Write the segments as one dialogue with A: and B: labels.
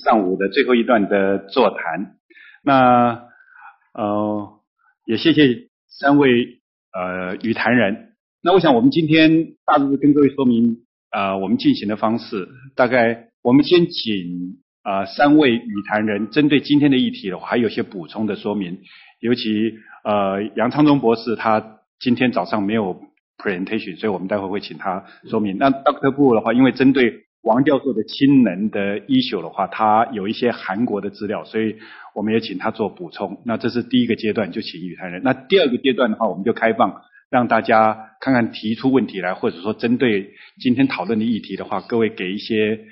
A: 上午的最后一段的座谈。那也谢谢3位与谈人。那我想我们今天大致跟各位说明我们进行的方式，大概我们先请3位与谈人针对今天的议题的话，还有些补充的说明。尤其杨昌忠博士他今天早上没有 presentation， 所以我们待会会请他说明。那 Dr. BOO 的话，因为针对王教授的氢能的 issue 的话，他有一些韩国的资料，所以我们也请他做补充。那这是第一个阶段，就请与谈人。那第二个阶段的话，我们就开放让大家看看提出问题来，或者说针对今天讨论的议题的话，各位给一些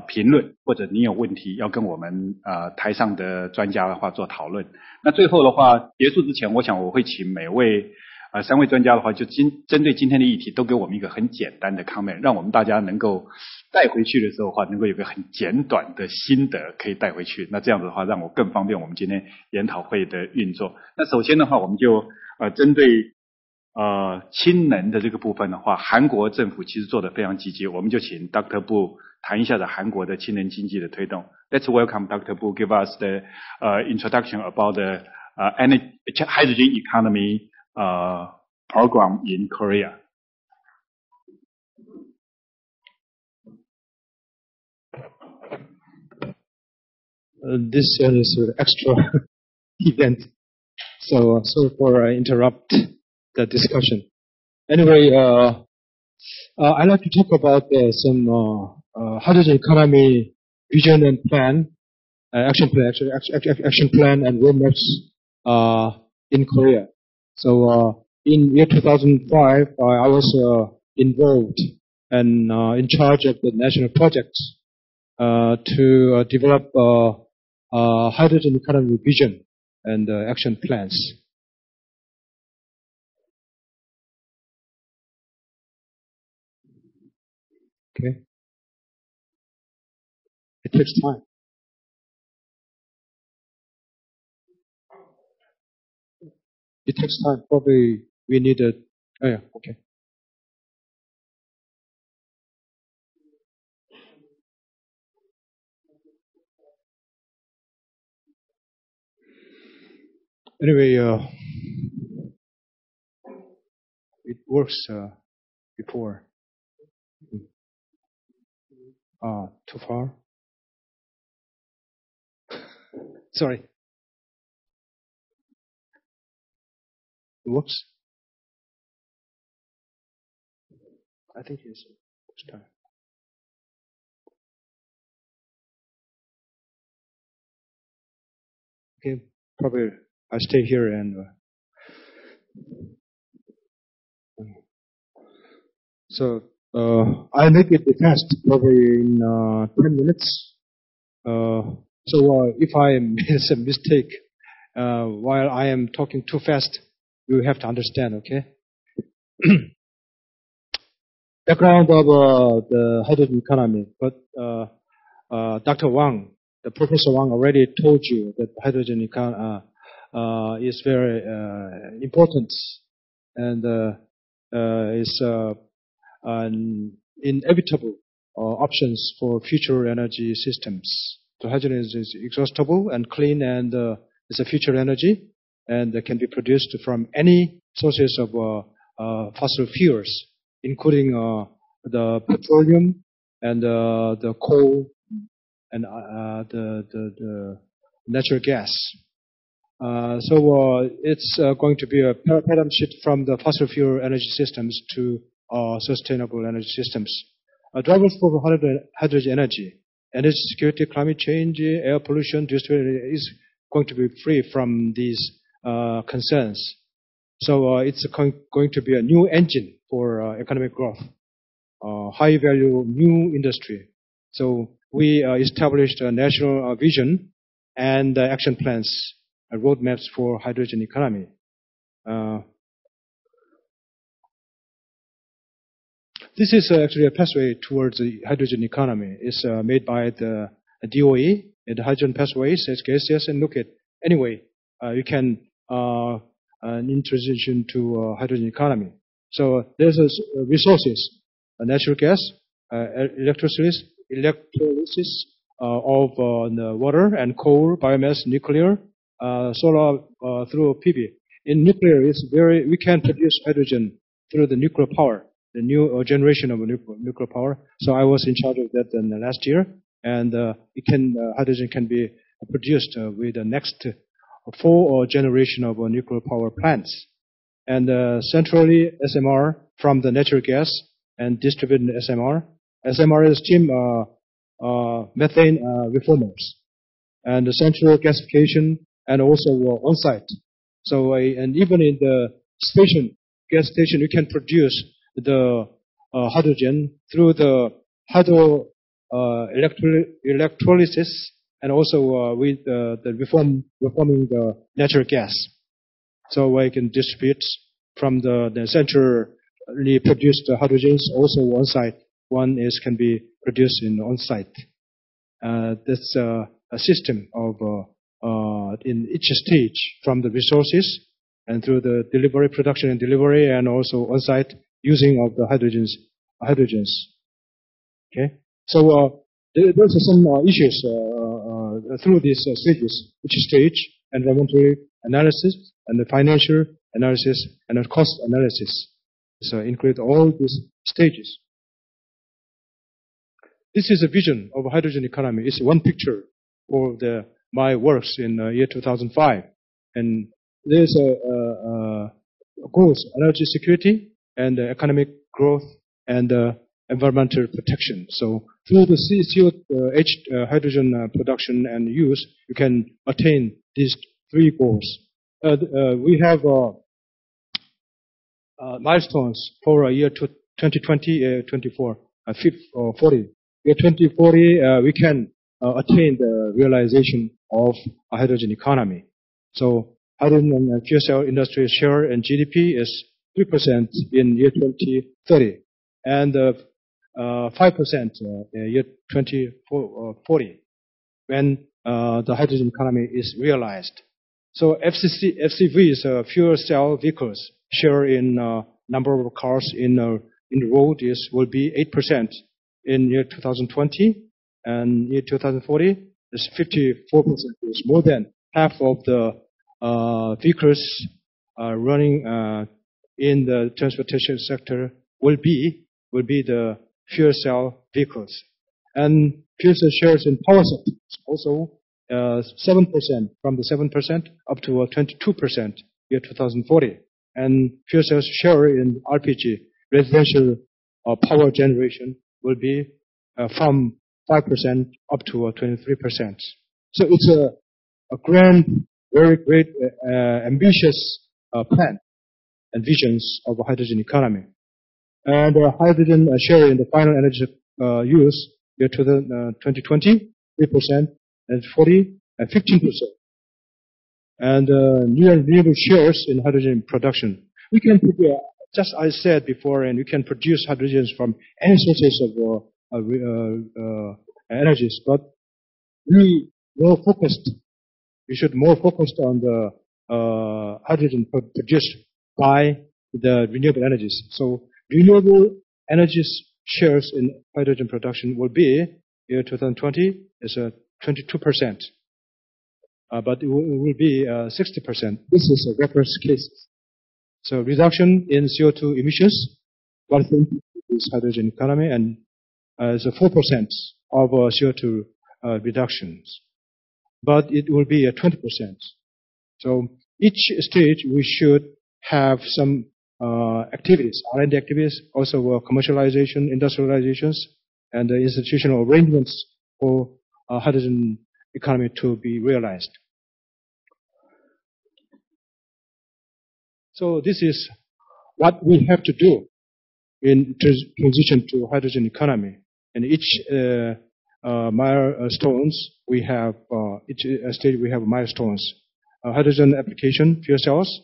A: 评论，或者你有问题要跟我们台上的专家的话做讨论。那最后的话结束之前，我想我会请每位3位专家的话，就针对今天的议题都给我们一个很简单的 comment， 让我们大家能够带回去的时候的话，能够有个很简短的心得可以带回去。那这样子的话，让我更方便我们今天研讨会的运作。那首先的话，我们就针对氢能的这个部分的话，韩国政府其实做得非常积极，我们就请 Dr. BOO 谈一下的韩国的氢能经济的推动。Let's welcome Dr. BOO give us the introduction about the hydrogen economy program in Korea.
B: This is an extra event, so sorry for interrupt the discussion. Anyway, I'd like to talk about some hydrogen economy vision and plan, action plan and roadmaps in Korea. So in year 2005, I was involved and in charge of the national projects to develop hydrogen economy vision and action plans. Okay. It takes time. It takes time. Probably we need a. Oh yeah. Okay. Anyway, it works before. Too far. Sorry. It works. I think it's time. Okay, probably I stay here and so I'll make it fast, probably in 10 minutes. So if I made some mistake while I am talking too fast, you have to understand, okay? Background of the hydrogen economy, but Dr. Wang, Professor Wang already told you that hydrogen economy is very important and is an inevitable options for future energy systems. So hydrogen is exhaustible and clean and is a future energy and can be produced from any sources of fossil fuels, including the petroleum and the coal and the natural gas. So it's going to be a paradigm shift from the fossil fuel energy systems to sustainable energy systems. Drivers for hydrogen energy security, climate change, air pollution, is going to be free from these concerns. So it's going to be a new engine for economic growth, high value new industry. So we established a national vision and action plans, roadmaps for hydrogen economy. This is actually a pathway towards the hydrogen economy. It's made by the DOE, the Hydrogen Pathways, SKSS, and look at, anyway, you can transition to hydrogen economy. So there's resources, natural gas, electrolysis, of the water and coal, biomass, nuclear, solar through PV. In nuclear, we can produce hydrogen through the nuclear power, the new generation of nuclear power. So I was in charge of that in the last year, and hydrogen can be produced with the next 4 generation of nuclear power plants. And centrally SMR from the natural gas and distributed SMR. SMR is steam methane reformers, and the central gasification and also on-site. So and even in the gas station, you can produce the hydrogen through the electrolysis and also with the reforming the natural gas. So I can distribute from the centrally produced hydrogens also on-site. One can be produced in on-site. That's a system of in each stage from the resources and through the delivery, production and delivery, and also on-site using of the hydrogens. Okay. So there's some issues through these stages. Each stage, environmental analysis and the financial analysis and the cost analysis. So include all these stages. This is a vision of a hydrogen economy. It's one picture of my works in year 2005. And there's goals, energy security and economic growth and environmental protection. So through the hydrogen production and use, you can attain these 3 goals. We have milestones for year 2020, 24, 40. Year 2040, we can attain the realization of a hydrogen economy. So hydrogen and fuel cell industry share in GDP is 3% in year 2030 and 5% in year 2040 when the hydrogen economy is realized. So FCVs, fuel cell vehicles, share in number of cars in the road will be 8% in year 2020, and year 2040 is 54%. It's more than half of the vehicles running in the transportation sector will be the fuel cell vehicles. And fuel cell shares in power sector also 7%, from the 7% up to 22% year 2040. And fuel cells share in RPG, residential power generation, will be from 5% up to 23%. So it's a grand, very great, ambitious plan and visions of a hydrogen economy. And hydrogen share in the final energy use year 2020, 3%, and 40, and 15%. And new and renewable shares in hydrogen production. We can, just as I said before, and we can produce hydrogens from any sources of energies, but we should more focused on the hydrogen produced by the renewable energies. So renewable energies shares in hydrogen production will be, year 2020, is 22%. But it will be 60%. This is a reference case. So reduction in CO2 emissions, one thing is hydrogen economy, and is 4% of CO2 reductions. But it will be 20%. So each stage we should have some activities, R&D activities, also commercialization, industrializations, and institutional arrangements for hydrogen economy to be realized. So this is what we have to do in transition to hydrogen economy. And each milestones we have, each stage we have milestones. Hydrogen application, fuel cells,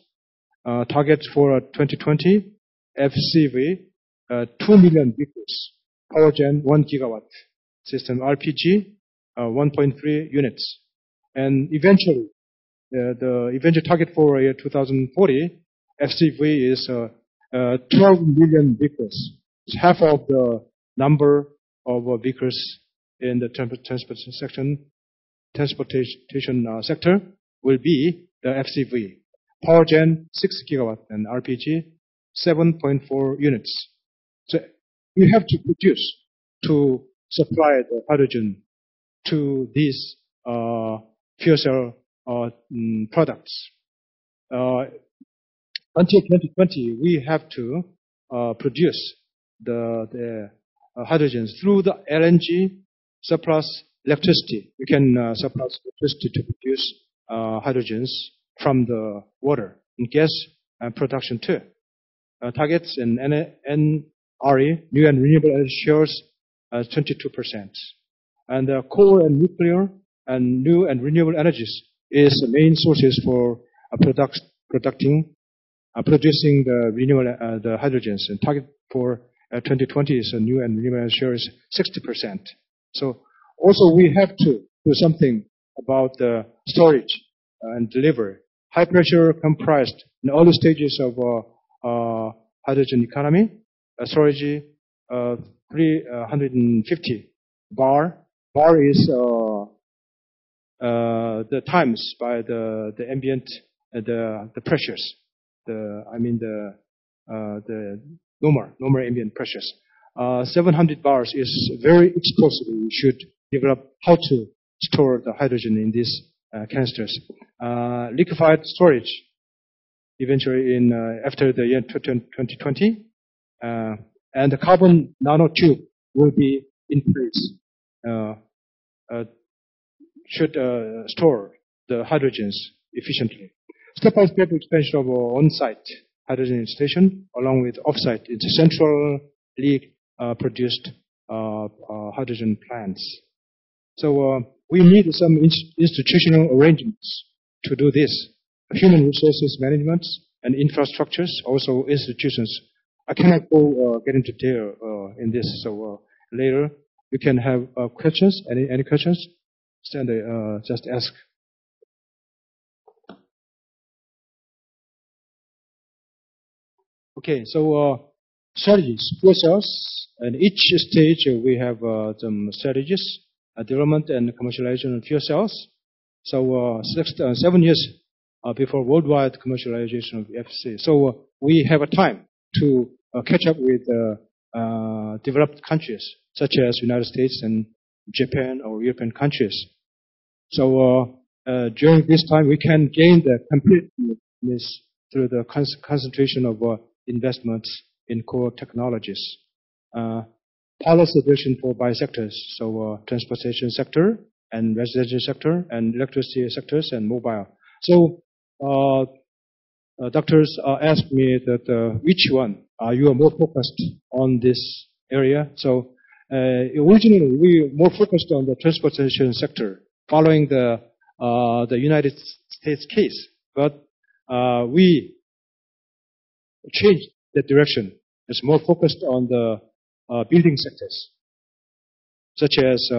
B: targets for 2020, FCV, 2 million vehicles, power gen 1 gigawatt, system RPG, 1.3 units. And eventually, the eventual target for year 2040, FCV is 12 million vehicles. It's half of the number of vehicles in the transportation sector will be the FCV. Power gen 6 gigawatt and RPG 7.4 units. So we have to produce to supply the hydrogen to these fuel cell products. Until 2020, we have to produce the hydrogen through the LNG surplus electricity. We can surplus electricity to produce hydrogens from the water and gas production too. Targets in NRE, new and renewable energy shares, 22%. And coal and nuclear and new and renewable energies is the main sources for producing the renewable the hydrogens. And target for 2020 is a new and renewable energy share is 60%. So also we have to do something about the storage and delivery. High pressure compressed in early stages of hydrogen economy. Storage 350 bar. Bar is the times by the ambient the pressures. The normal ambient pressures. 700 bars is very explosive. We should develop how to store the hydrogen in these canisters. Liquefied storage eventually in after the year 2020, and the carbon nanotube will be in place. Should store the hydrogens efficiently. Step-by-step expansion of on-site hydrogen station along with off-site into centrally produced hydrogen plants. So we need some institutional arrangements to do this. Human resources management and infrastructures, also institutions. I cannot go get into detail in this, so later you can have questions. Any questions? Stand just ask. Okay, so strategies, fuel cells, and each stage we have some strategies, development and commercialization of fuel cells. So 7 years before worldwide commercialization of FC. So we have a time to catch up with developed countries such as United States and Japan or European countries. So during this time we can gain the competitiveness through the concentration of investments in core technologies. Policy direction for biosectors, so transportation sector and residential sector and electricity sectors and mobile. So doctors asked me that which one are you more focused on this area? So originally we were more focused on the transportation sector following the United States case, but we changed the direction. It's more focused on the building sectors, such as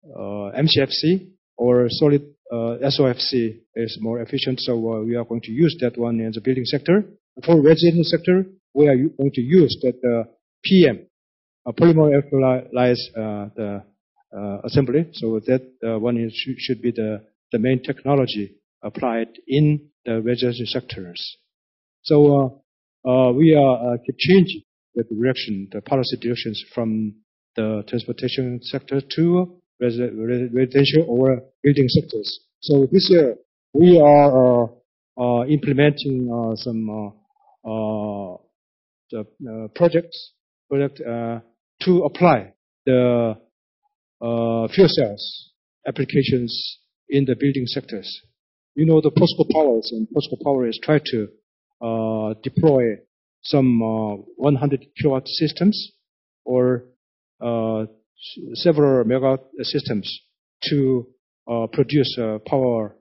B: MCFC or solid SOFC is more efficient, so we are going to use that one in the building sector. For residential sector, we are going to use that PM, polymer electrolyte assembly. So that one should be the main technology applied in the residential sectors. So we are keep changing the direction, the policy directions from the transportation sector to residential or building sectors. So this year we are implementing some project to apply the fuel cells applications in the building sectors. You know the POSCO powers, and POSCO power is try to deploy some 100 kilowatt systems or several megawatt systems to produce power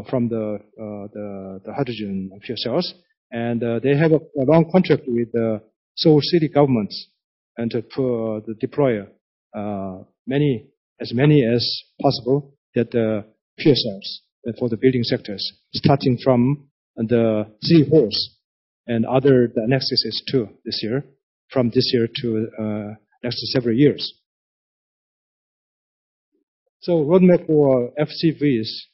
B: from the hydrogen fuel cells. And they have a long contract with the Seoul city governments and to deploy as many as possible that fuel cells for the building sectors, starting from the city halls and other annexes too this year, from this year to next several years. So roadmap for FCVs.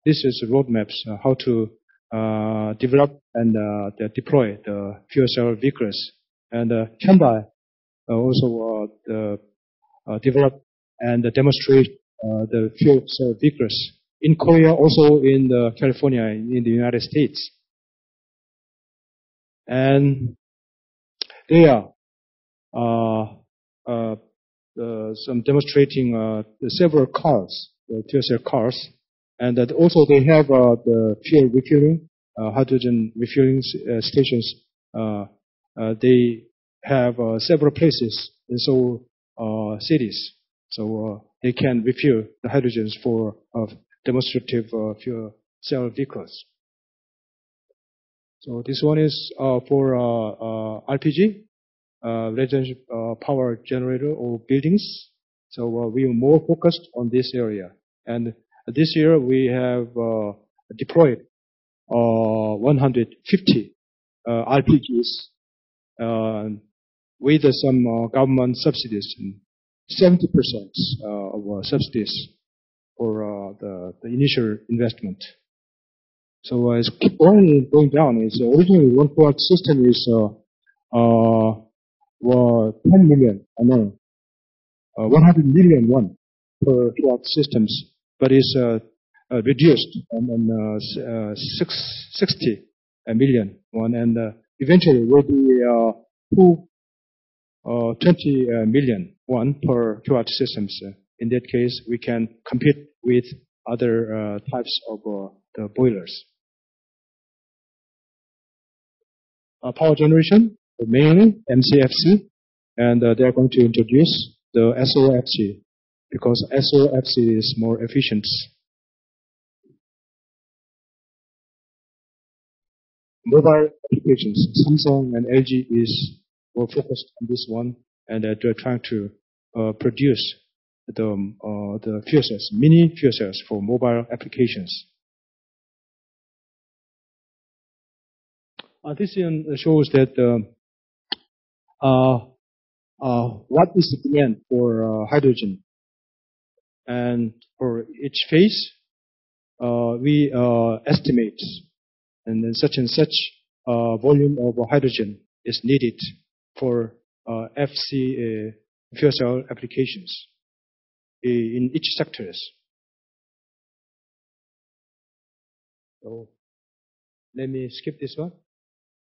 B: This is roadmaps how to develop and deploy the fuel cell vehicles. And Hyundai also develop and demonstrate the fuel cell vehicles in Korea, also in California, in the United States. And there some demonstrating several cars, the fuel cell cars, and that also they have the fuel refueling, hydrogen refueling stations. They have several places in Seoul cities, so they can refuel the hydrogens for demonstrative fuel cell vehicles. So this one is for RPG, residential power generator or buildings. So we are more focused on this area. And this year we have deployed 150 RPGs with some government subsidies, 70% of subsidies for the initial investment. So it's keep on going down. It's originally 1 kilowatt system is 10 million, 100 million won per kilowatt systems, but it's reduced and 60 million won, and eventually will be 20 million won per kilowatt systems. In that case, we can compete with other types of the boilers. Power generation, mainly MCFC, and they're going to introduce the SOFC because SOFC is more efficient. Mobile applications, Samsung and LG is more focused on this one, and they're trying to produce the fuel cells, mini fuel cells for mobile applications. This shows that what is the demand for hydrogen, and for each phase we estimate, and then such and such volume of hydrogen is needed for FC fuel cell applications in each sectors. So let me skip this one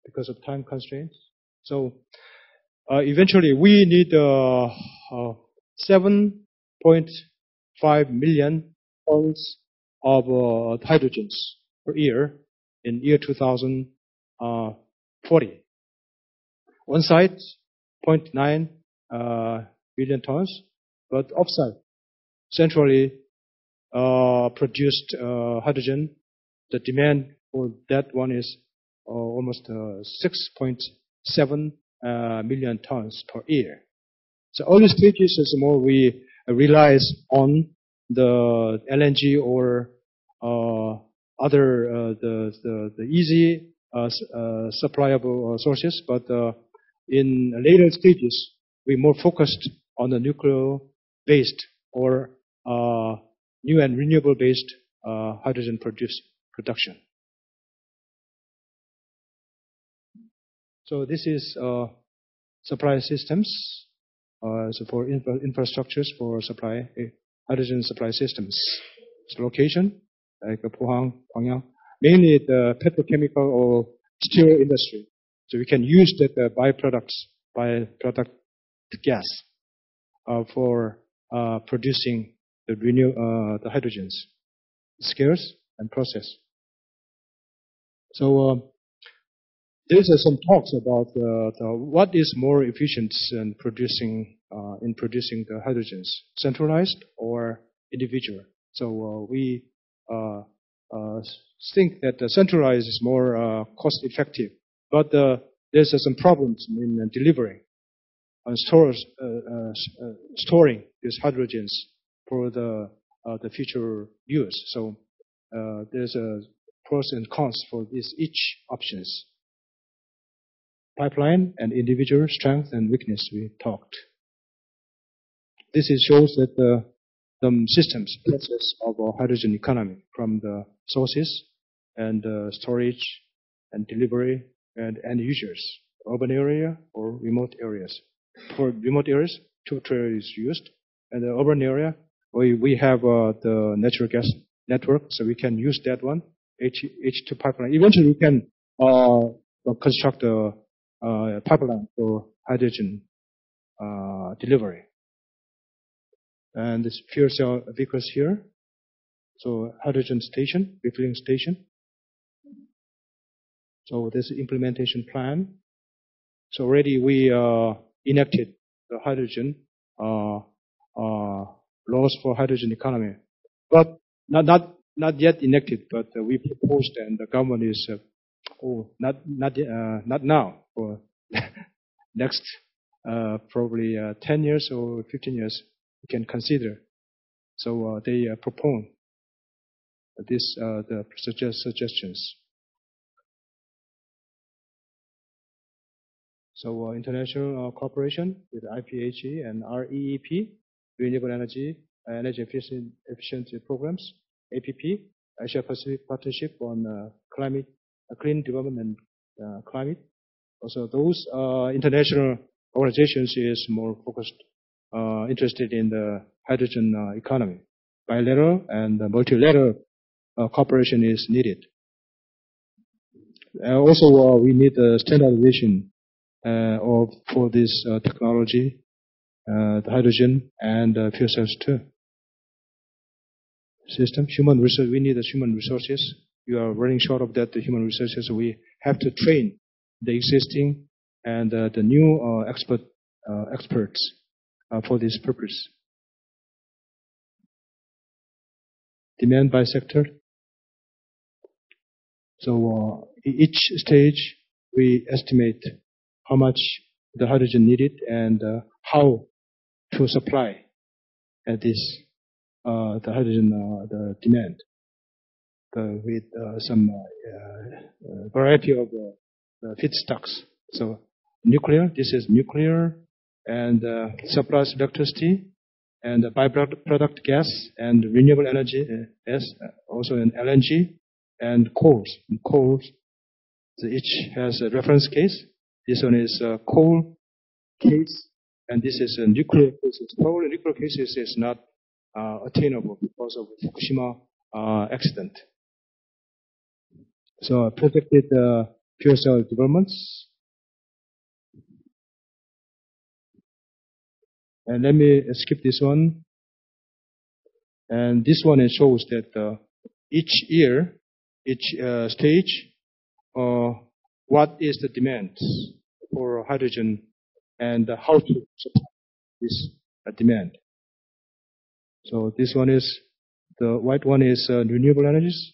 B: because of time constraints. So eventually we need 7.5 million tons of hydrogens per year in year 2040. On site, 0.9 million tons, but offsite, centrally produced hydrogen, the demand for that one is almost 6.7 million tons per year. So early stages is more we relies on the LNG or other the easy supplyable sources, but in later stages we more focused on the nuclear-based or new and renewable-based hydrogen production. So this is supply systems, so for infrastructures for supply, hydrogen supply systems. So location, like Pohang, Gwangyang, mainly the petrochemical or steel industry. So we can use that byproduct gas for producing the hydrogens, scarce and process. So there's some talks about what is more efficient in producing the hydrogens, centralized or individual. So we think that the centralized is more cost effective, but there's some problems in delivering and storing these hydrogens for the future use. So there's a pros and cons for each options. Pipeline and individual strength and weakness we talked. this shows that the systems process of a hydrogen economy from the sources and storage and delivery and end users, urban area or remote areas. For remote areas, tube trail is used, and the urban area we have the natural gas network, so we can use that one, H2 pipeline. Eventually, we can construct a pipeline for hydrogen delivery. And this fuel cell vehicles here. So hydrogen station, refilling station. So this implementation plan. So already we enacted the hydrogen laws for hydrogen economy, but not yet enacted. But we proposed, and the government is not now, for next probably 10 years or 15 years we can consider. So they propose this the suggestions. So international cooperation with IPHE and REEP, Renewable Energy Efficiency Programs, APP, Asia Pacific Partnership on Clean Development and Climate. Also, those international organizations is more focused, interested in the hydrogen economy. Bilateral and multilateral cooperation is needed. Also, we need standardization for this technology, the hydrogen and fuel cells too. System, human resource. We need the human resources. We are running short of that. The human resources. We have to train the existing and the new experts for this purpose. Demand by sector. So each stage we estimate how much the hydrogen needed and how to supply this the hydrogen the demand with some variety of feedstocks. So nuclear, this is nuclear, and supplies electricity, and byproduct gas, and renewable energy, also in LNG, and coals. So each has a reference case. This one is a coal case, and this is a nuclear case. Probably nuclear cases is not attainable because of Fukushima accident. So projected fuel cell developments. And let me skip this one. And this one shows that each year, each stage, what is the demand for hydrogen and how to supply this demand. So this one is, the white one is renewable energies,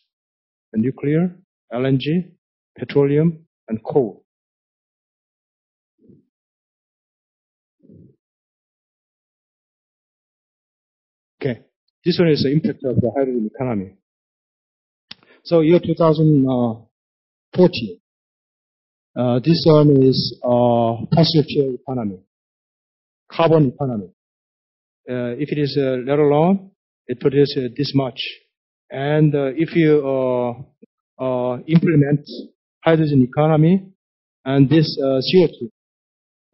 B: nuclear, LNG, petroleum, and coal. Okay, this one is the impact of the hydrogen economy. So year 2014, this one is fossil fuel economy, carbon economy. If it is let alone, it produces this much. And if you implement hydrogen economy, and this CO2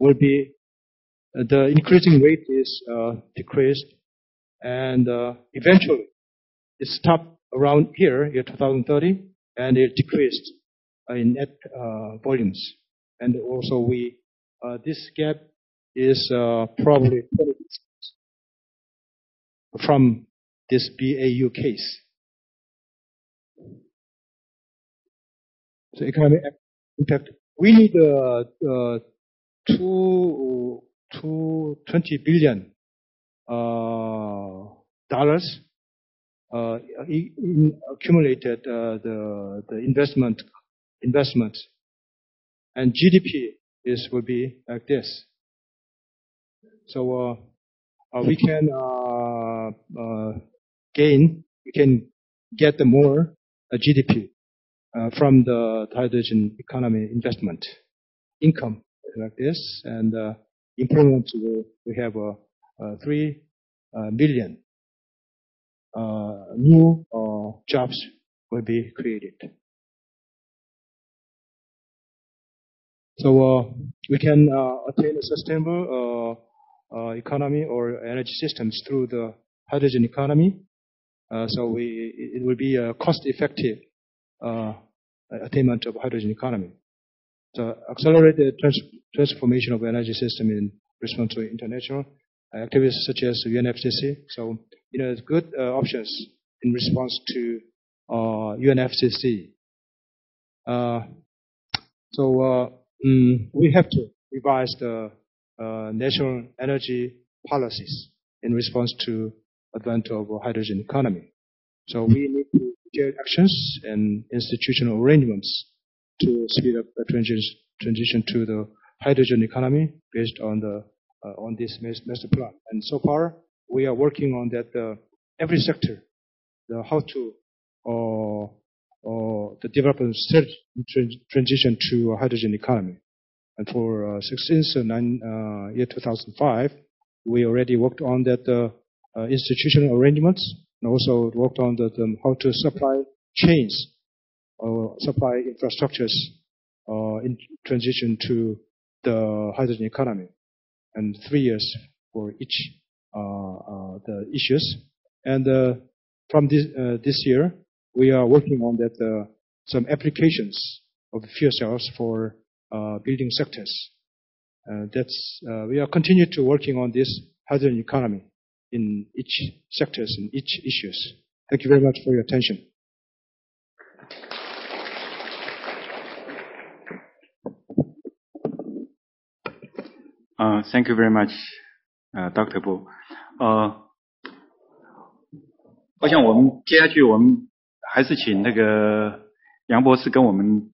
B: will be, the increasing rate is decreased, and eventually it stopped around here, year 2030, and it decreased in net volumes. And also this gap is probably 20% from this BAU case. So economic impact, we need $20 billion in accumulated the investment, and GDP will be like this. So we can we can get the more GDP from the hydrogen economy investment income like this, and employment we have 3 million new jobs will be created. So we can attain a sustainable economy or energy systems through the hydrogen economy. So it will be a cost-effective attainment of hydrogen economy. The accelerated transformation of energy system in response to international activities such as UNFCCC. So, good options in response to UNFCCC. We have to revise the national energy policies in response to advent of hydrogen economy. So we need to take actions and institutional arrangements to speed up the transition to the hydrogen economy based on the on this master plan. And so far, we are working on that every sector, how to the development transition to a hydrogen economy. And for since year 2005, we already worked on that institutional arrangements, and also worked on how to supply chains or supply infrastructures in transition to the hydrogen economy, and 3 years for each the issues. And from this year, we are working on that some applications of fuel cells for building sectors. We are continue to working on this hydrogen economy in each sectors and each issues. Thank you very much for your attention.
A: Thank you very much, Dr. Boo. 我想我们接下去我们还是请那个杨博士跟我们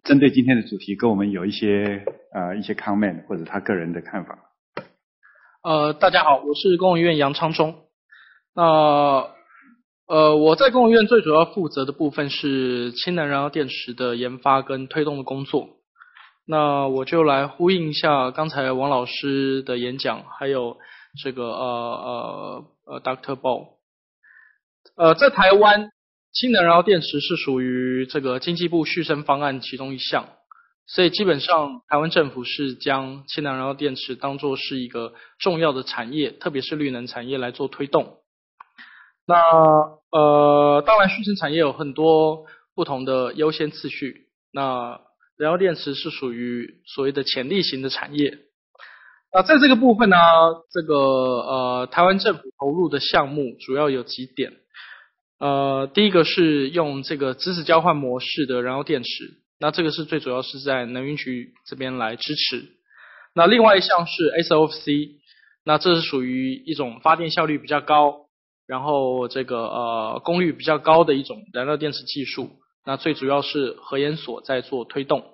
A: 针对今天的主题跟我们有一些comment 或者他个人的看法。
C: 大家好，我是公务院杨昌忠。我在公务院最主要负责的部分是氢能燃料电池的研发跟推动的工作。那我就来呼应一下刚才王老师的演讲，还有这个Dr. BOO。在台湾，氢能燃料电池是属于这个经济部续生方案其中一项，所以基本上台湾政府是将氢能燃料电池当作是一个重要的产业，特别是绿能产业来做推动。那当然续生产业有很多不同的优先次序，那燃料电池是属于所谓的潜力型的产业。那在这个部分呢，这个台湾政府投入的项目主要有几点。第一个是用这个质子交换模式的燃料电池，那这个是最主要是在能源局这边来支持。那另外一项是 SOFC， 那这是属于一种发电效率比较高，然后这个功率比较高的一种燃料电池技术，那最主要是核研所在做推动。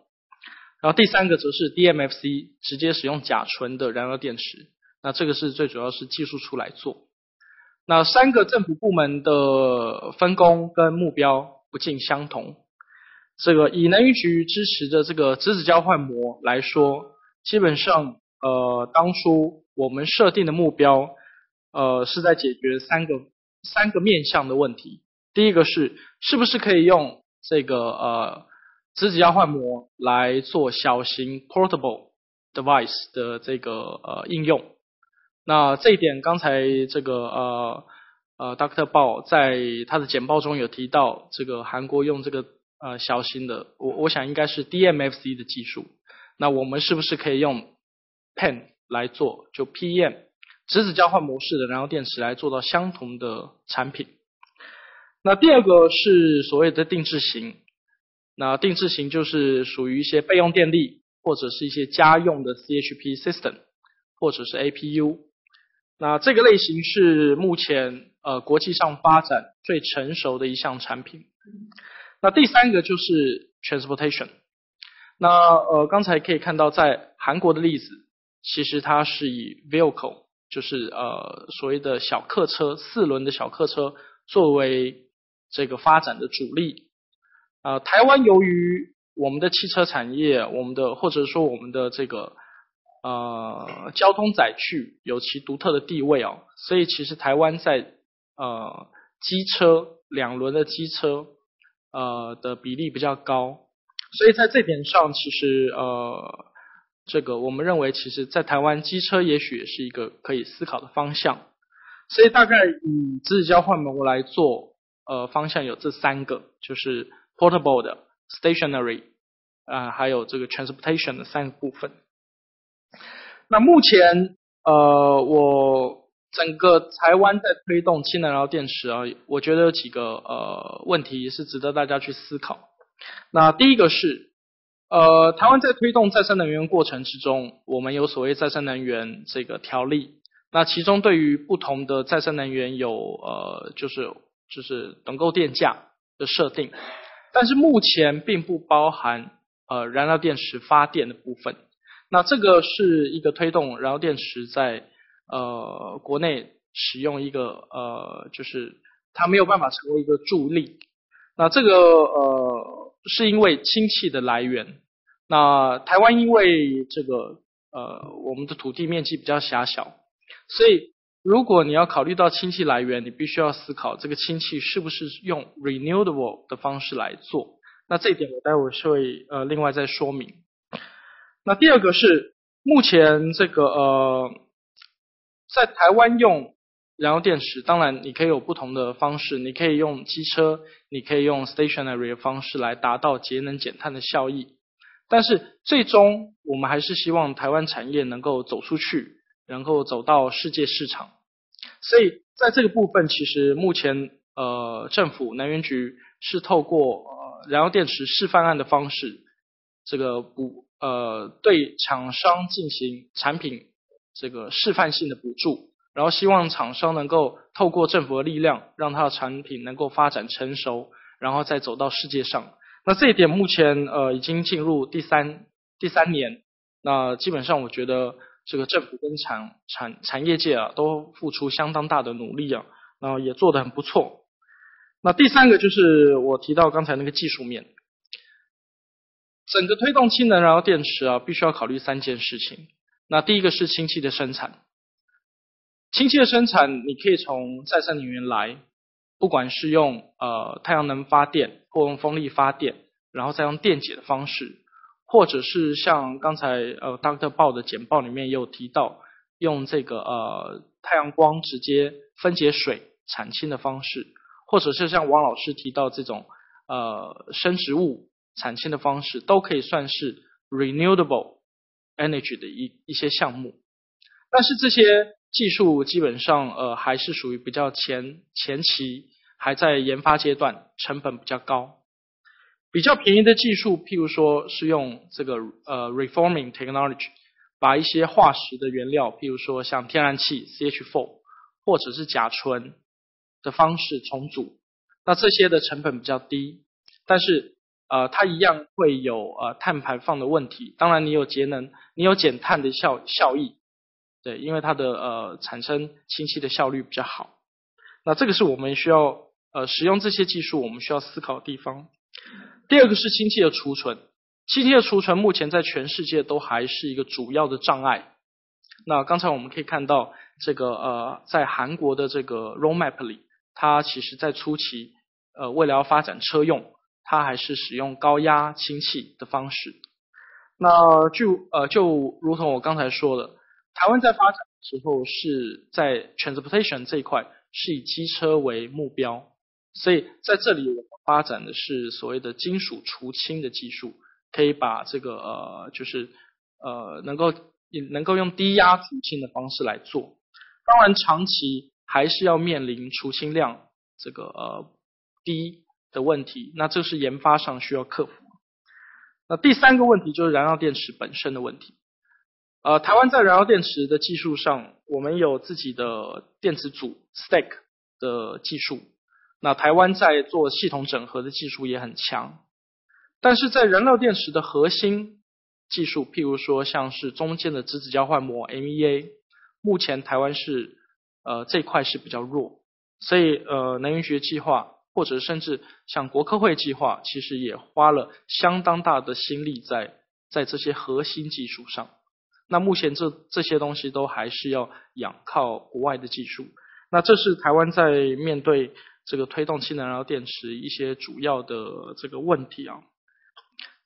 C: 然后第三个则是 DMFC， 直接使用甲醇的燃料电池，那这个是最主要是技术出来做。那三个政府部门的分工跟目标不尽相同。这个以能源局支持的这个质子交换模来说，基本上当初我们设定的目标是在解决三个面向的问题。第一个是不是可以用这个质子交换模来做小型 portable device 的这个应用。那这一点刚才这个Dr. BOO 在他的简报中有提到，这个韩国用这个小型的，我想应该是 DMFC 的技术。那我们是不是可以用 PEM 来做，就 PEM 质子交换模式的燃料电池来做到相同的产品。那第二个是所谓的定制型，那定制型就是属于一些备用电力或者是一些家用的 CHP system 或者是 APU。那这个类型是目前国际上发展最成熟的一项产品。那第三个就是 transportation。那刚才可以看到在韩国的例子，其实它是以 vehicle， 就是所谓的小客车，4轮的小客车作为这个发展的主力。台湾由于我们的汽车产业，或者说我们的这个交通载具有其独特的地位哦，所以其实台湾在机车2轮的机车的比例比较高，所以在这点上其实这个我们认为其实在台湾机车也许也是一个可以思考的方向，所以大概以质子交换膜来做方向有这3个，就是 portable 的 stationary 还有这个 transportation 的3个部分。那目前我整个台湾在推动氢能源电池啊，我觉得有几个问题是值得大家去思考。那第一个是台湾在推动再生能源过程之中，我们有所谓再生能源这个条例，那其中对于不同的再生能源有就是等购电价的设定，但是目前并不包含燃料电池发电的部分。那这个是一个推动燃料电池在国内使用一个就是它没有办法成为一个助力。那这个是因为氢气的来源。那台湾因为这个我们的土地面积比较狭小，所以如果你要考虑到氢气来源，你必须要思考这个氢气是不是用 renewable 的方式来做。那这一点我待会是会另外再说明。那第二个是目前这个在台湾用燃料电池，当然你可以有不同的方式，你可以用机车，你可以用 stationary 的方式来达到节能减碳的效益，但是最终我们还是希望台湾产业能够走出去，能够走到世界市场。所以在这个部分，其实目前政府能源局是透过燃料电池示范案的方式，这个对厂商进行产品这个示范性的补助，然后希望厂商能够透过政府的力量，让它的产品能够发展成熟，然后再走到世界上。那这一点目前已经进入第三年，那基本上我觉得这个政府跟产业界都付出相当大的努力啊，然后也做得很不错。那第3个就是我提到刚才那个技术面。整个推动氢能燃料电池必须要考虑3件事情。那第一个是氢气的生产。氢气的生产你可以从再生能源来，不管是用太阳能发电，或用风力发电，然后再用电解的方式，或者是像刚才Dr. BOO 的简报里面也有提到，用这个太阳光直接分解水产氢的方式，或者是像王老师提到这种生植物产氢的方式，都可以算是 renewable energy 的一些项目。但是这些技术基本上还是属于比较前期，还在研发阶段，成本比较高。比较便宜的技术，譬如说是用这个reforming technology， 把一些化石的原料，譬如说像天然气 CH4 或者是甲醇的方式重组，那这些的成本比较低，但是它一样会有碳排放的问题。当然你有节能，你有减碳的效益，对，因为它的产生氢气的效率比较好。那这个是我们需要使用这些技术我们需要思考的地方。第二个是氢气的储存。氢气的储存目前在全世界都还是一个主要的障碍。那刚才我们可以看到这个在韩国的这个 roadmap 里，它其实在初期为了要发展车用，它还是使用高压氢气的方式。那就如同我刚才说的，台湾在发展的时候是在 transportation 这一块是以机车为目标，所以在这里我们发展的是所谓的金属除氢的技术，可以把这个就是能够用低压除氢的方式来做。当然长期还是要面临除氢量这个低的问题，那这是研发上需要克服。那第3个问题就是燃料电池本身的问题。台湾在燃料电池的技术上，我们有自己的电子组 stack 的技术。那台湾在做系统整合的技术也很强，但是在燃料电池的核心技术，譬如说像是中间的质子交换膜 MEA， 目前台湾是这一块是比较弱，所以能源局计划或者甚至像国科会计划，其实也花了相当大的心力在这些核心技术上。那目前这些东西都还是要仰靠国外的技术。那这是台湾在面对这个推动氢能燃料电池一些主要的这个问题啊。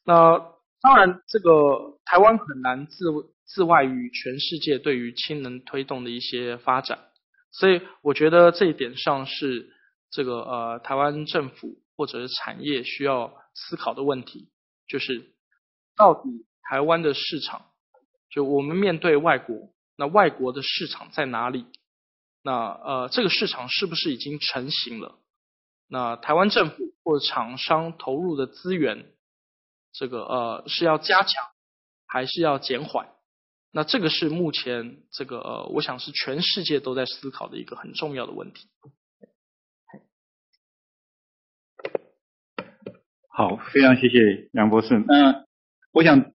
C: 那当然，这个台湾很难自外于全世界对于氢能推动的一些发展，所以我觉得这一点上是这个台湾政府或者是产业需要思考的问题，就是到底台湾的市场，就我们面对外国，那外国的市场在哪里？那这个市场是不是已经成型了？那台湾政府或者厂商投入的资源，这个是要加强还是要减缓？那这个是目前这个我想是全世界都在思考的一个很重要的问题。
A: 好，非常谢谢杨博士。那我想，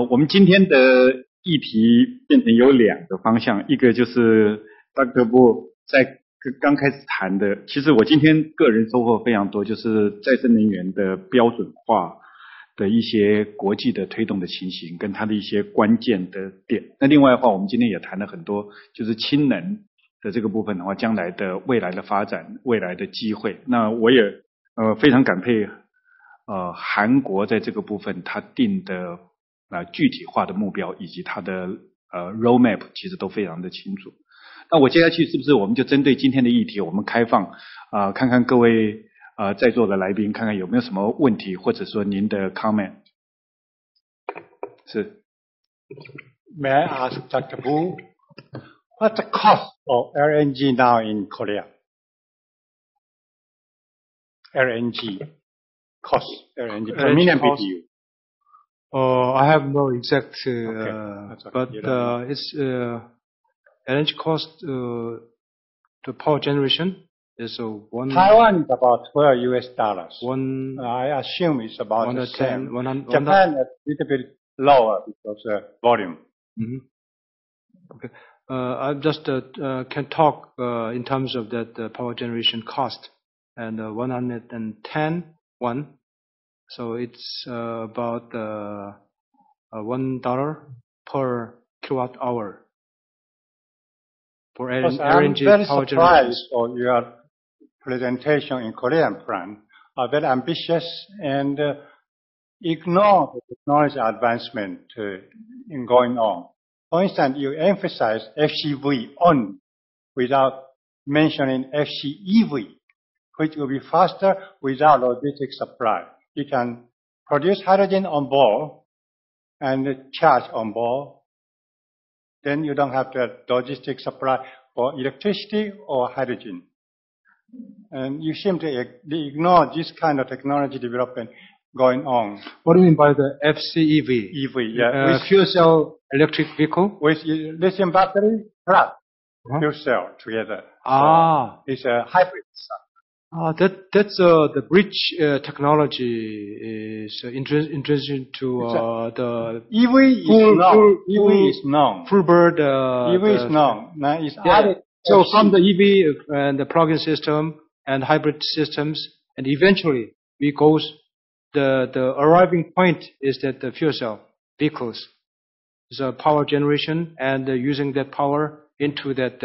A: 我们今天的议题变成有两个方向，一个就是 Dr. BOO 在刚开始谈的，其实我今天个人收获非常多，就是再生能源的标准化的一些国际的推动的情形，跟它的一些关键的点。那另外的话，我们今天也谈了很多，就是氢能的这个部分的话，将来的未来的发展、未来的机会。那我也非常感佩韩国在这个部分它定的具体化的目标以及它的roadmap 其实都非常的清楚。那我接下去是不是我们就针对今天的议题，我们开放看看各位在座的来宾，看看有没有什么问题，或者说您的 comment。 是。
D: May I ask Dr. BOO, what's the cost of LNG now in Korea? LNG cost, LNG per million BTU.
B: I have no exact,
D: Okay.
B: but it's LNG cost to power generation is one.
D: Taiwan is about $12.
B: One.
D: I assume it's about the
B: 110,
D: same.
B: 100.
D: Japan is a little bit lower because volume.
B: Mm-hmm. Okay. I just can talk in terms of that power generation cost, and 110 one. So it's about $1 per kilowatt hour for LNG
D: I'm very
B: power
D: surprised
B: generation.
D: for your presentation in Korean plan. Are very ambitious and ignore the technology advancement in going on. For instance, you emphasize FCV only without mentioning FCEV, which will be faster without logistic supply. You can produce hydrogen on board and charge on board. Then you don't have the logistic supply for electricity or hydrogen. And you seem to ignore this kind of technology development going on.
B: What do you mean by the FCEV?
D: EV, yeah.
B: Fuel cell electric vehicle?
D: With lithium battery plus fuel cell together.
B: Ah.
D: So it's a hybrid.
B: That's the bridge technology is introduced to the
D: EV is known.
B: Full bird.
D: EV is known. Now it's added.
B: So from the EV and the plug-in system and hybrid systems, and eventually we goes the arriving point is that the fuel cell vehicles is a power generation and using that power into that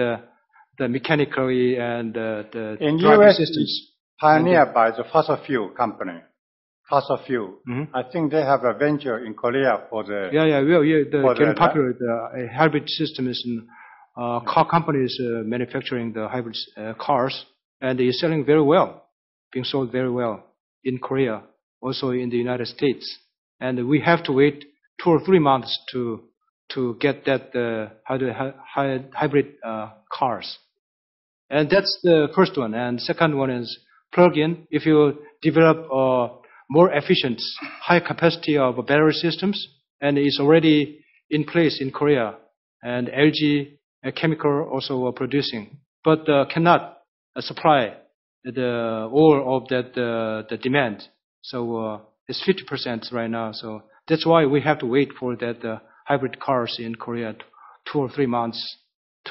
B: the mechanically and the
D: in
B: driving
D: US
B: systems.
D: Pioneered by the fossil fuel company. Fossil fuel.
B: Mm-hmm.
D: I think they have a venture in Korea for the.
B: Very popular. The hybrid system is in car companies manufacturing the hybrid cars, and they're selling very well, being sold very well in Korea, also in the United States. And we have to wait 2 or 3 months to get that hybrid cars. And that's the first one. And second one is plug-in. If you develop more efficient, high capacity of battery systems, and it's already in place in Korea, and LG Chemical also producing, but cannot supply all of that the demand. So it's 50% right now. So that's why we have to wait for that hybrid cars in Korea 2 or 3 months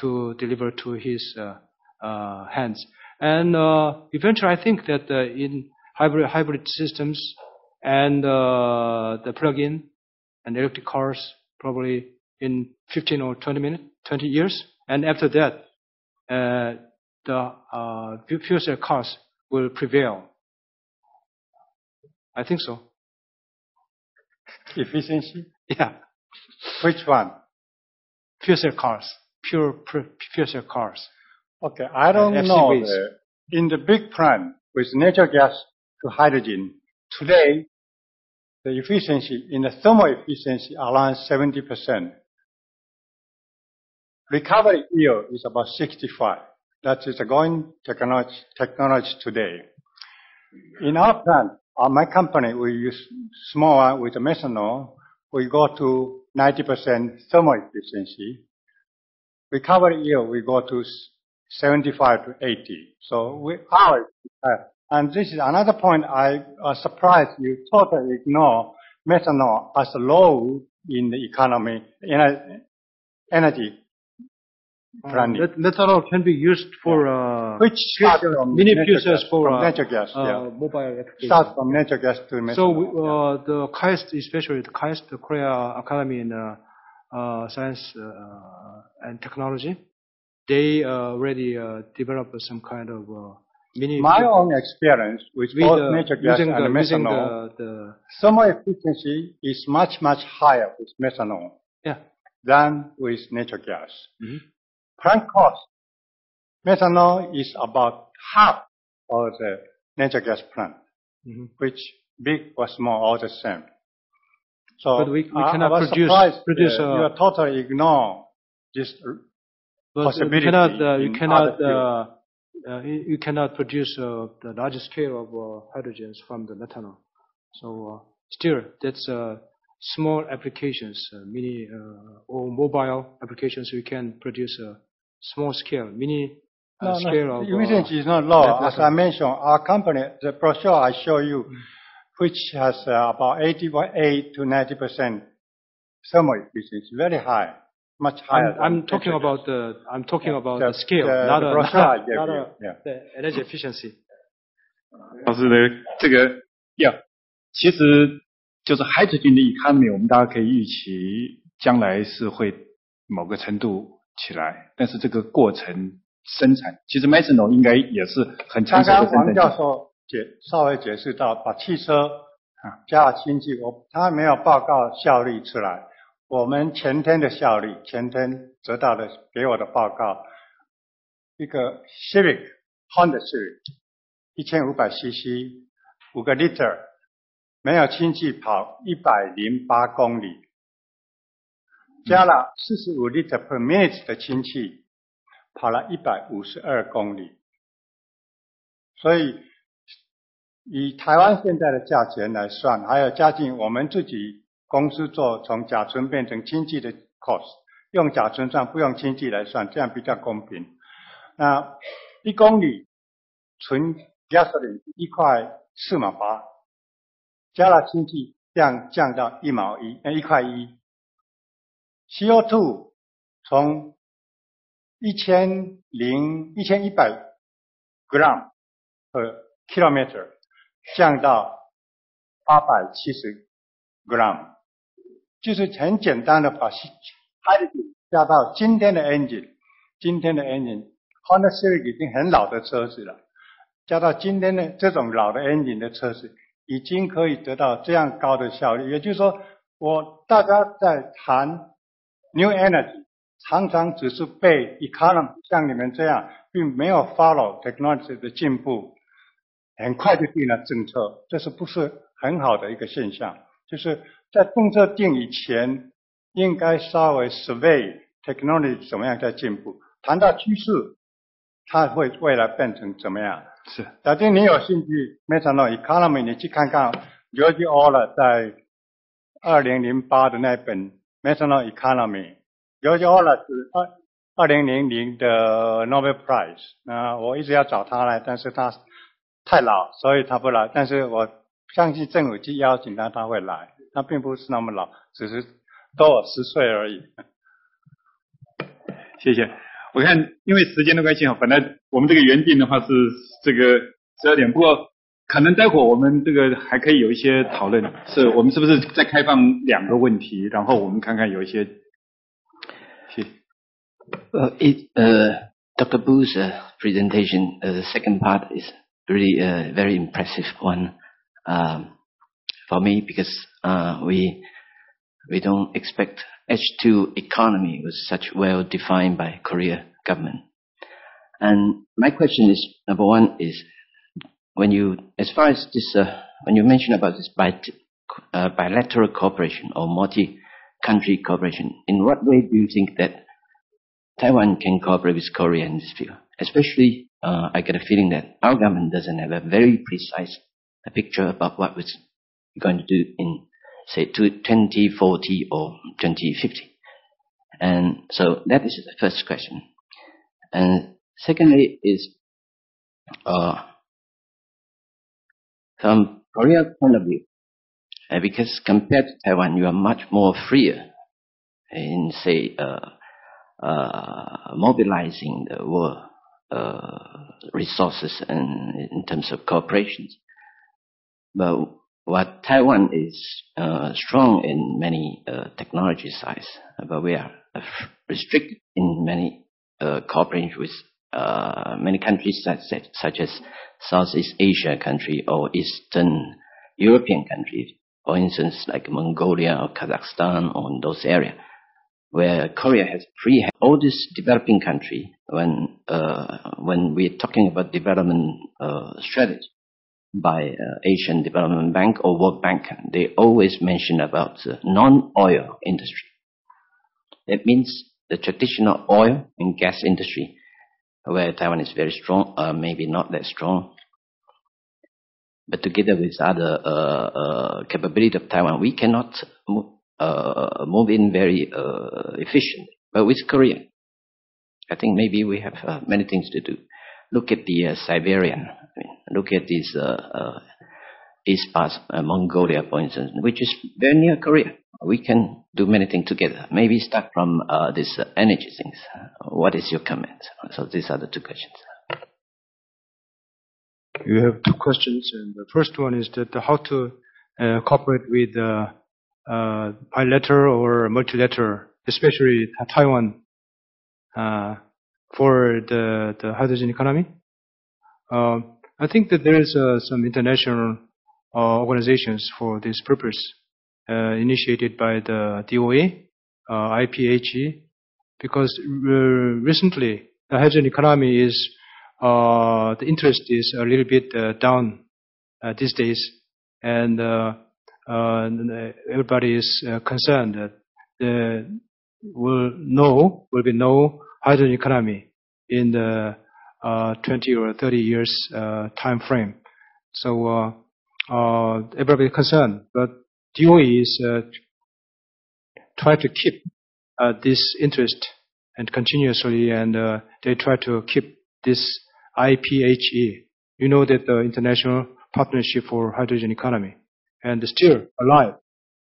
B: to deliver to his hands. And eventually, I think that in hybrid systems and the plug-in and electric cars, probably in 15 or 20 years, and after that, the fuel cell cars will prevail. I think so.
D: Efficiency?
B: Yeah.
D: Which one?
B: Fuel cell cars. Pure fuel cell cars.
D: Okay, I don't know. In the big plant with natural gas to hydrogen, today the efficiency in the thermal efficiency around 70%. Recovery yield is about 65. That is the going technology today. In our plant, my company, we use small one with the methanol. We go to 90% thermal efficiency. Recovery yield, we go to 75 to 80. So and this is another point I was surprised you totally ignore methanol as a low in the economy, energy.
B: Methanol can be used for
D: which
B: many fuel cells for
D: natural gas,
B: mobile applications.
D: Start from natural gas to methanol.
B: So the KAIST, especially the KAIST, the Korea Academy in Science and Technology, they already developed some kind of mini.
D: My own experience with both natural gas and methanol, the thermal efficiency is much higher with methanol than with natural gas.
B: Mm-hmm.
D: Plant cost, methanol is about half of the natural gas plant, which big or small all the same. So
B: but we cannot produce.
D: You totally ignore this possibility.
B: You cannot produce the largest scale of hydrogens from the methanol. So still, that's small applications, mini or mobile applications. We can produce a small scale, mini scale of.
D: Efficiency is not low. As I mentioned, our company, the brochure I show you, which has about 88 to 90% thermal efficiency, very high, much higher.
B: I'm talking about the scale, not the energy efficiency.
A: 老师的这个其实就是 hydrogen 的 economy， 我们大家可以预期将来是会某个程度起来，但是这个过程生产，其实 methanol 应该也是很成熟的生产。刚刚
D: 王教授稍微解释到，把汽车加了氢气，他没有报告效率出来。我们前天的效率，前天得到的给我的报告，一个 Honda Civic 1500 cc 5个 liter 没有氢气跑108公里，加了45 liter per minute 的氢气，跑了152公里。所以以台湾现在的价钱来算，还有加进我们自己公司做从甲醇变成氢气的 cost， 用甲醇算不用氢气来算，这样比较公平。那1公里纯 gasoline 1块4毛8，加了氢气降到1块1。CO2 从1100 gram per kilometer 降到870 gram， 就是很简单的把 hydrogen 加到今天的 engine Honda Civic 已经很老的车子了，加到今天的这种老的 engine 的车子，已经可以得到这样高的效率。也就是说，大家在谈 new energy， 常常只是被 economy 像你们这样，并没有 follow technology 的进步，很快就定了政策，这是不是很好的一个现象？就是在政策定以前，应该稍微 survey technology 怎么样在进步，谈到趋势，它会未来变成怎么样？
A: 是。
D: 假定你有兴趣 methanol economy， 你去看看 George Orwell 在2008的那本 methanol economy。George Orwell 是2000的 Nobel Prize， 那我一直要找他来，但是他太老，所以他不来。但是我相信政府去邀请他，他会来。他并不是那么老，只是多我10岁而已。
A: 谢谢。我看因为时间的关系，本来我们这个原定的话是这个12点，不过可能待会儿我们这个还可以有一些讨论，我们是不是再开放2个问题，然后我们看看有一些
E: Dr. Boo's presentation, the second part is really a very impressive one for me, because we don't expect H2 economy was such well defined by Korea government. And my question is, number one is, when you, as far as this, when you mention about this bilateral cooperation or multi-country cooperation, in what way do you think that Taiwan can cooperate with Korea in this field? Especially, I get a feeling that our government doesn't have a very precise picture about what was going to do in, say, 2040 or 2050. And so that is the first question. And secondly is, from Korea's point of view, because compared to Taiwan, you are much more freer in, say, mobilizing the world resources and in terms of cooperations. But what Taiwan is strong in many technology sides, but we are restricted in many cooperation with many countries such as Southeast Asia country or Eastern European countries, for instance, like Mongolia or Kazakhstan or in those areas, where Korea has free hand. All these developing countries, when we're talking about development strategy by Asian Development Bank or World Bank, they always mention about the non-oil industry. That means the traditional oil and gas industry, where Taiwan is very strong, maybe not that strong, but together with other capability of Taiwan, we cannot move in very efficiently. But with Korea, I think maybe we have many things to do. Look at the Siberian, look at this East part, Mongolia, for instance, which is very near Korea. We can do many things together. Maybe start from this energy things. What is your comment? So these are the two questions.
B: You have two questions, and the first one is that how to cooperate with bilateral or multilateral, especially Taiwan, for the hydrogen economy. I think that there is some international organizations for this purpose, initiated by the DOA, IPHE, because recently the hydrogen economy is the interest is a little bit down these days, and everybody is concerned that there will be no hydrogen economy in the 20 or 30 years time frame. So everybody is concerned, but DOE is try to keep this interest and continuously, and they try to keep this IPHE. You know that the International Partnership for Hydrogen Economy, and still alive,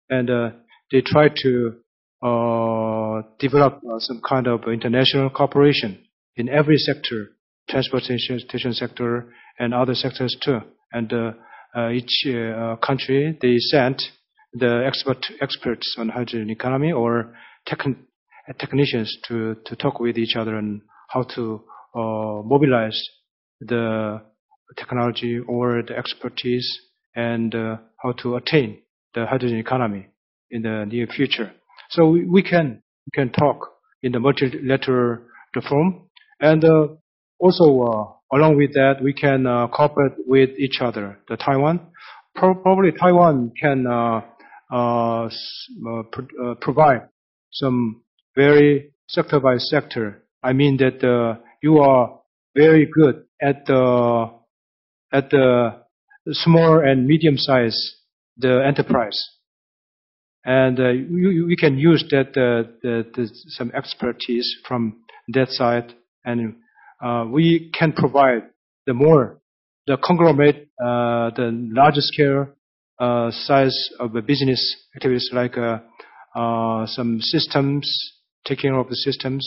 B: and they try to develop some kind of international cooperation in every sector, transportation sector and other sectors too. And each country, they sent the experts on hydrogen economy or technicians to talk with each other on how to mobilize the technology or the expertise, and how to attain the hydrogen economy in the near future. So we can talk in the multilateral form, and also along with that, we can cooperate with each other. The Taiwan, probably Taiwan can provide some very sector by sector. I mean that you are very good at the small and medium size the enterprise, and we can use that some expertise from that side, and we can provide the conglomerate, the larger scale size of the business activities, like some systems, taking of the systems,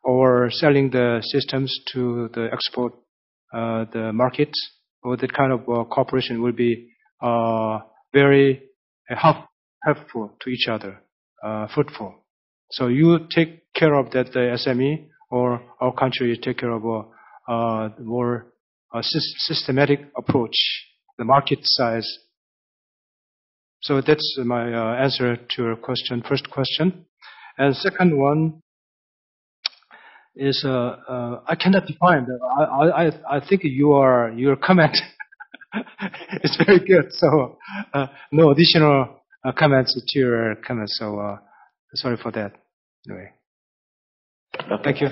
B: or selling the systems to the export the markets. Or that kind of cooperation will be very helpful to each other, fruitful. So you take care of that SME, or our country take care of more systematic approach, the market size. So that's my answer to your question, first question. And second one is I cannot define that. I think your comment is very good. So no additional comments to your comments. So sorry for that. Anyway, thank you.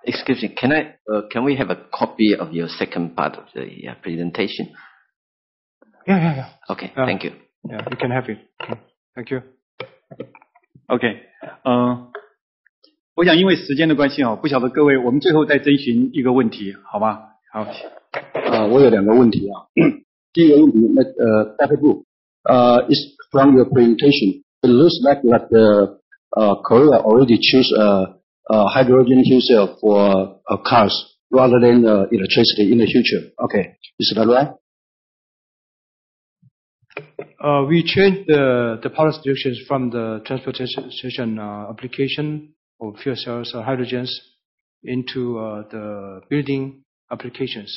E: Excuse me. Can we have a copy of your second part of the presentation?
B: Yeah.
E: Okay. Thank you.
B: Yeah, you can have it. Thank you.
A: OK， 我想因为时间的关系不晓得各位，我们最后再征询一个问题，好吗？好。
F: 我有2个问题啊。第一个问题，Dr. Boo, is from your presentation, it looks like that Korea already choose hydrogen fuel cell for cars rather than electricity in the future. Okay, is that right?
B: We changed the policy directions from the transportation application of fuel cells or hydrogens into the building applications.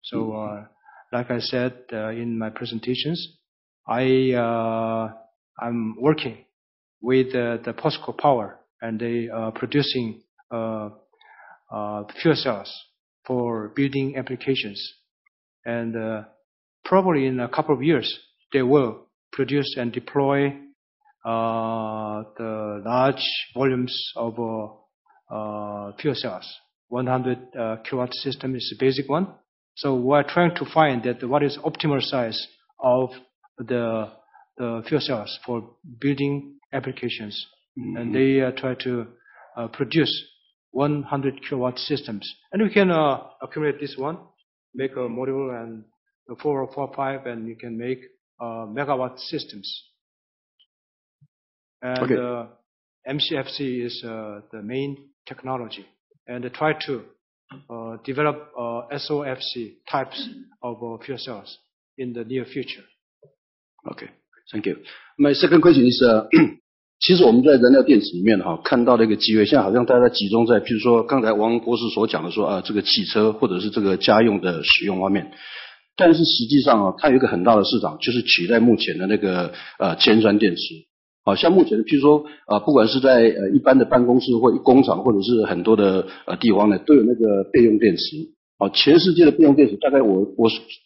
B: So, like I said in my presentations, I'm working with the POSCO Power, and they are producing fuel cells for building applications. And probably in a couple of years, they will produce and deploy the large volumes of fuel cells. 100 kilowatt system is the basic one. So we're trying to find that what is optimal size of the fuel cells for building applications. And they try to produce 100 kilowatt systems. And we can accumulate this one, make a module and 4 or 5, and you can make megawatt systems. And
F: okay.
B: MCFC is the main technology. And try to develop SOFC types of fuel cells in the near future.
F: Okay, thank you. My second question is, 其实我们在燃料电池里面看到的一个机会，现在好像大家集中在，譬如说刚才王博士所讲的说这个汽车或者是这个家用的使用方面。但是实际上它有一个很大的市场，就是取代目前的那个铅酸电池。好像目前譬如说不管是在一般的办公室或工厂，或者是很多的地方呢，都有那个备用电池。全世界的备用电池大概我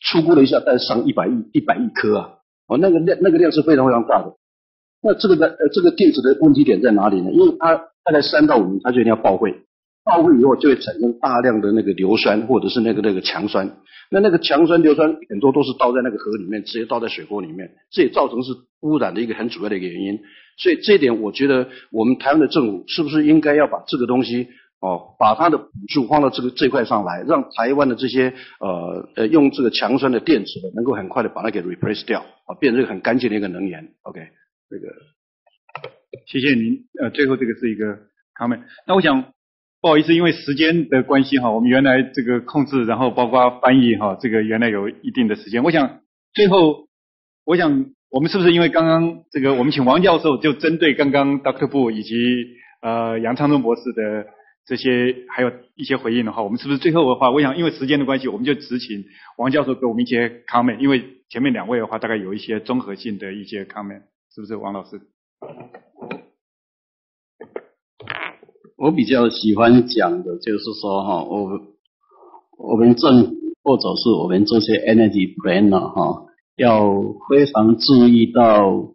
F: 粗估了一下，大概上100亿颗啊。那个量是非常非常大的。那这个电池的问题点在哪里呢？因为它大概3到5年它就一定要报废，报废以后就会产生大量的那个硫酸或者是那个强酸。那个强酸硫酸很多都是倒在那个河里面，直接倒在水沟里面，这也造成是污染的一个很主要的一个原因。所以这一点我觉得我们台湾的政府是不是应该要把这个东西把它的补助放到这块上来，让台湾的这些用这个强酸的电池的能够很快的把它给 replace 掉变成一个很干净的一个能源。OK， 这个
A: 谢谢您。最后这个是一个 comment。那我想不好意思，因为时间的关系我们原来这个控制，然后包括翻译这个原来有一定的时间。我想最后，我们是不是因为刚刚这个我们请王教授就针对刚刚 Dr. Boo 以及杨昌忠博士的这些还有一些回应的话，我们是不是最后的话，我想因为时间的关系，我们就只请王教授给我们一些 comment， 因为前面2位的话大概有一些综合性的一些 comment， 是不是王老师？
G: 我比较喜欢讲的就是说我们政府或者是我们这些 energy planner 要非常注意到，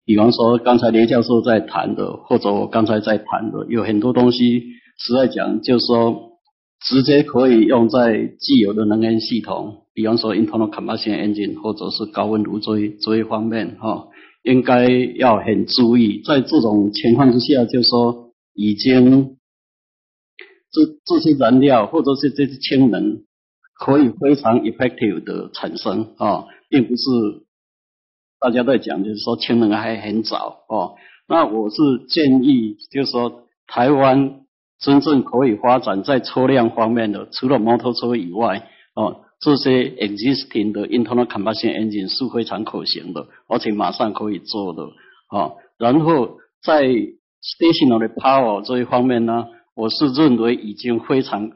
G: 比方说刚才雷教授在谈的，或者我刚才在谈的，有很多东西实在讲就是说直接可以用在既有的能源系统，比方说 internal combustion engine 或者是高温炉这一方面应该要很注意。在这种情况之下，就是说已经这些燃料或者是这些氢能可以非常 effective 的产生并不是大家在讲就是说氢能还很早那我是建议就是说台湾真正可以发展在车辆方面的，除了摩托车以外这些 existing 的 internal combustion engine 是非常可行的，而且马上可以做的然后在 stationary power 这一方面呢，我是认为已经非常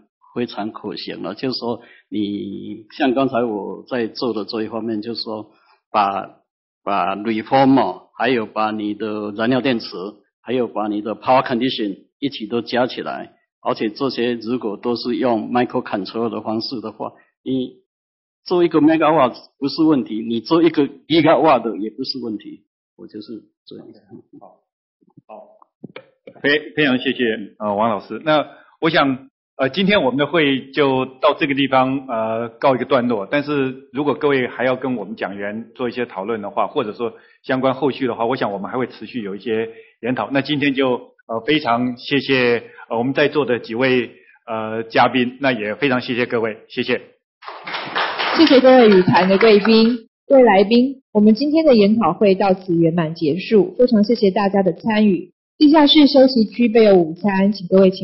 G: 可行了。就是说，你像刚才我在做的这一方面，就是说把 reformer 还有把你的燃料电池，还有把你的 power condition 一起都加起来，而且这些如果都是用 microcontroller 的方式的话，你做一个 megawatt 不是问题，你做一个 gigawatt 的也不是问题。我就是这样子。
A: 好，非常谢谢王老师。那我想今天我们的会就到这个地方告一个段落。但是如果各位还要跟我们讲员做一些讨论的话，或者说相关后续的话，我想我们还会持续有一些研讨。那今天就非常谢谢我们在座的几位嘉宾，那也非常谢谢各位，谢谢。
H: 谢谢各位语坛的贵宾、各位来宾，我们今天的研讨会到此圆满结束，非常谢谢大家的参与。地下室休息区备有午餐，请各位前往